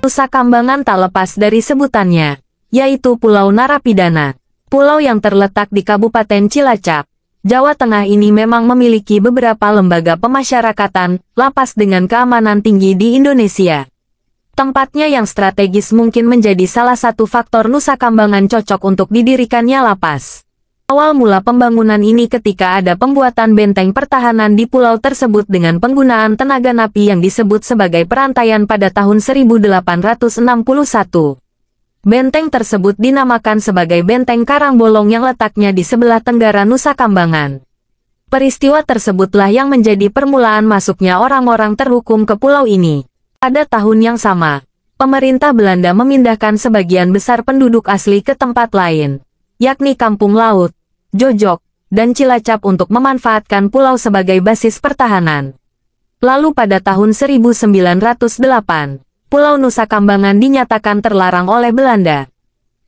Nusa Kambangan tak lepas dari sebutannya, yaitu Pulau Narapidana. Pulau yang terletak di Kabupaten Cilacap, Jawa Tengah ini memang memiliki beberapa lembaga pemasyarakatan, lapas dengan keamanan tinggi di Indonesia. Tempatnya yang strategis mungkin menjadi salah satu faktor Nusa Kambangan cocok untuk didirikannya lapas. Awal mula pembangunan ini ketika ada pembuatan benteng pertahanan di pulau tersebut dengan penggunaan tenaga napi yang disebut sebagai perantaian pada tahun 1861. Benteng tersebut dinamakan sebagai Benteng Karangbolong yang letaknya di sebelah tenggara Nusa Kambangan. Peristiwa tersebutlah yang menjadi permulaan masuknya orang-orang terhukum ke pulau ini. Pada tahun yang sama, pemerintah Belanda memindahkan sebagian besar penduduk asli ke tempat lain, yakni Kampung Laut, Jojok, dan Cilacap untuk memanfaatkan pulau sebagai basis pertahanan. Lalu pada tahun 1908, Pulau Nusa Kambangan dinyatakan terlarang oleh Belanda.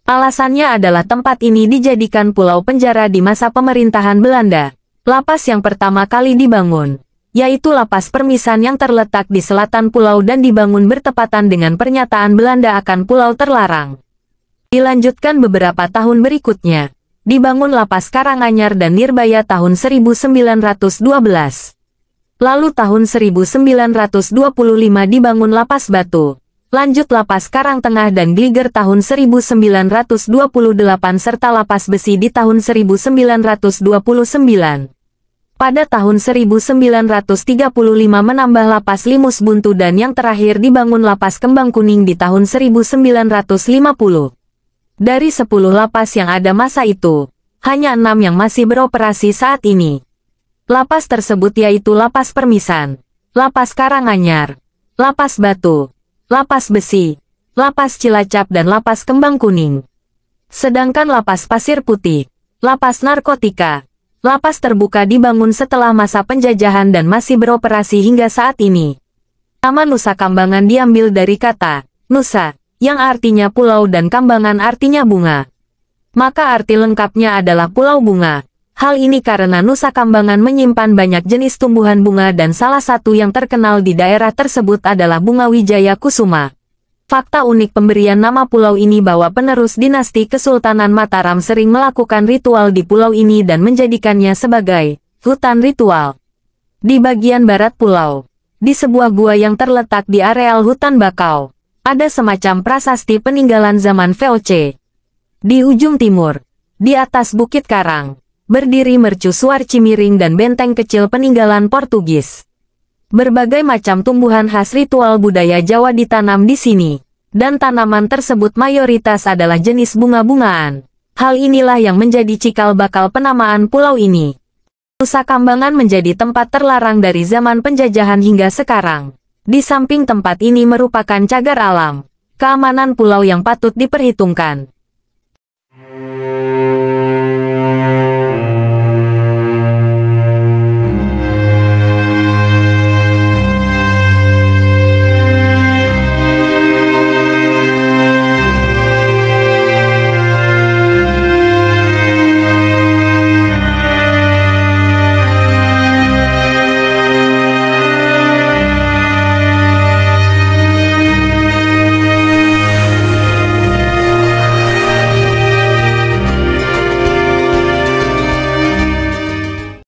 Alasannya adalah tempat ini dijadikan pulau penjara di masa pemerintahan Belanda. Lapas yang pertama kali dibangun, yaitu Lapas Permisan yang terletak di selatan pulau dan dibangun bertepatan dengan pernyataan Belanda akan pulau terlarang. Dilanjutkan beberapa tahun berikutnya, dibangun Lapas Karanganyar dan Nirbaya tahun 1912. Lalu tahun 1925 dibangun Lapas Batu, lanjut Lapas Karangtengah dan Gliger tahun 1928 serta Lapas Besi di tahun 1929. Pada tahun 1935 menambah Lapas Limus Buntu dan yang terakhir dibangun Lapas Kembang Kuning di tahun 1950. Dari 10 lapas yang ada masa itu, hanya 6 yang masih beroperasi saat ini. Lapas tersebut yaitu Lapas Permisan, Lapas Karanganyar, Lapas Batu, Lapas Besi, Lapas Cilacap dan Lapas Kembang Kuning. Sedangkan Lapas Pasir Putih, Lapas Narkotika, lapas terbuka dibangun setelah masa penjajahan dan masih beroperasi hingga saat ini. Nama Nusa Kambangan diambil dari kata Nusa, yang artinya pulau dan Kambangan artinya bunga. Maka arti lengkapnya adalah Pulau Bunga. Hal ini karena Nusa Kambangan menyimpan banyak jenis tumbuhan bunga dan salah satu yang terkenal di daerah tersebut adalah bunga Wijaya Kusuma. Fakta unik pemberian nama pulau ini bahwa penerus dinasti Kesultanan Mataram sering melakukan ritual di pulau ini dan menjadikannya sebagai hutan ritual. Di bagian barat pulau, di sebuah gua yang terletak di areal hutan bakau, ada semacam prasasti peninggalan zaman VOC. Di ujung timur, di atas Bukit Karang, berdiri mercusuar Cimiring dan benteng kecil peninggalan Portugis. Berbagai macam tumbuhan khas ritual budaya Jawa ditanam di sini, dan tanaman tersebut mayoritas adalah jenis bunga-bungaan. Hal inilah yang menjadi cikal bakal penamaan pulau ini. Nusa Kambangan menjadi tempat terlarang dari zaman penjajahan hingga sekarang. Di samping tempat ini merupakan cagar alam, keamanan pulau yang patut diperhitungkan.